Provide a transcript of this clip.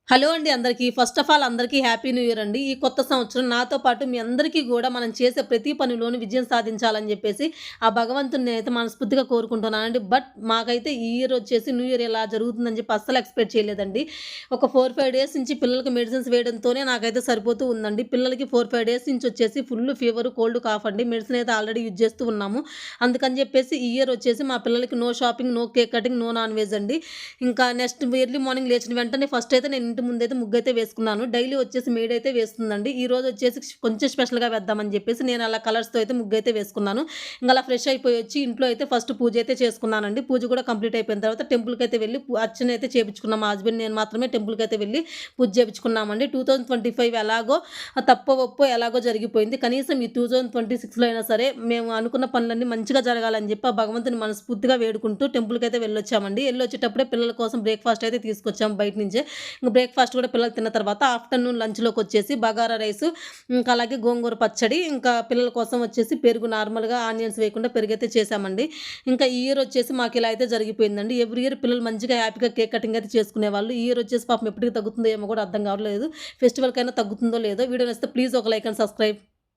Hello అండి అందరికీ. First of all అందరికీ హ్యాపీ న్యూ ఇయర్ అండి. ఈ కొత్త సంవత్సరం నాతో పాటు మీ అందరికీ గూడా మనం చేసే ప్రతి పనిలోను విజయం సాధించాలని జెప్పేసి ఆ భగవంతుడిని నేనైతే మనస్ఫూర్తిగా కోరుకుంటున్నానండి. బట్ మాకైతే ఈ ఇయర్ వచ్చేసి న్యూ ఇయర్ ఇలా జరుగుతుందని జెప్పి అస్సలు ఎక్స్‌పెక్ట్ చేయలేదండి. ఒక 4, 5 డేస్ నుంచి పిల్లలకి మెడిసిన్స్ వేయడంతోనే నాకైతే సరిపోతూ ఉందండి. పిల్లలకి 4, 5 డేస్ నుంచి వచ్చేసి ఫుల్ ఫీవర్, కోల్డ్, కాఫ్ అండి. మెడిసిన్ అయితే ఆల్రెడీ యూజ్ చేస్తూ ఉన్నాము. అందుకని జెప్పేసి ఈ ఇయర్ వచ్చేసి మా పిల్లలకి no shopping, no cake cutting, no non veg అండి. ఇంకా నెక్స్ట్ ఎర్లీ మార్నింగ్ లేచిన వెంటనే ఫస్ట్ అయితే నేను ఇంటి ముందైతే ముగ్గైతే వేసుకున్నాను. డైలీ వచ్చేసి మెయిడ్ అయితే వేస్తుందండి. ఈరోజు వచ్చేసి కొంచెం స్పెషల్‌గా వేద్దామని చెప్పేసి నేను అలా కలర్స్‌తో అయితే ముగ్గైతే వేసుకున్నాను. ఇంక అలా ఫ్రెష్ అయిపోయి వచ్చి ఇంట్లో అయితే ఫస్ట్ పూజ అయితే చేసుకున్నానండి. పూజ కూడా కంప్లీట్ అయిపోయిన తర్వాత టెంపుల్‌కైతే వెళ్లి అర్చన అయితే చేపించుకున్నాం. మా హస్బెండ్ నేను మాత్రమే టెంపుల్‌కైతే వెళ్లి పూజ చేపించుకున్నామండి. 2025 ఎలాగో తప్పో ఒప్పో ఎలాగో జరిగిపోయింది. కనీసం ఈ 2026లో అయినా సరే మేము అనుకున్న పనులన్నీ మంచిగా జరగాలని చెప్పి ఆ భగవంతుని మనస్ఫూర్తిగా వేడుకుంటూ టెంపుల్‌కైతే వెళ్ళొచ్చామండి. ఎళ్ళొచ్చేటప్పుడే పిల్లల కోసం బ్రేక్‌ఫాస్ట్ అయితే తీసుకొచ్చాము బయట నుంచే. ఇంక బ్రేక్‌ఫాస్ట్ కూడా పిల్లలు తిన్న తర్వాత ఆఫ్టర్‌నూన్ లంచ్‌లోకొచ్చేసి బగారా రైసు, ఇంకా అలాగే గోంగూర పచ్చడి, ఇంకా పిల్లల కోసం వచ్చేసి పెరుగు నార్మల్‌గా ఆనియన్స్ వేయకుండా పెరుగైతే చేశామండి. ఇంకా ఈ ఇయర్ వచ్చేసి మాకిలా అయితే జరిగిపోయిందండి. ఎవ్రీ ఇయర్ పిల్లలు మంచిగా హ్యాపీగా కేక్ కటింగ్ అయితే చేసుకునేవాళ్ళు. ఈ ఇయర్ వచ్చేసి పాపం ఎప్పటికి తగ్గుతుందో ఏమో కూడా అర్థం కావట్లేదు. ఫెస్టివల్‌కైనా తగ్గుతుందో లేదో. వీడియో నచ్చితే ప్లీజ్ ఒక లైక్ అండ్ సబ్స్క్రైబ్.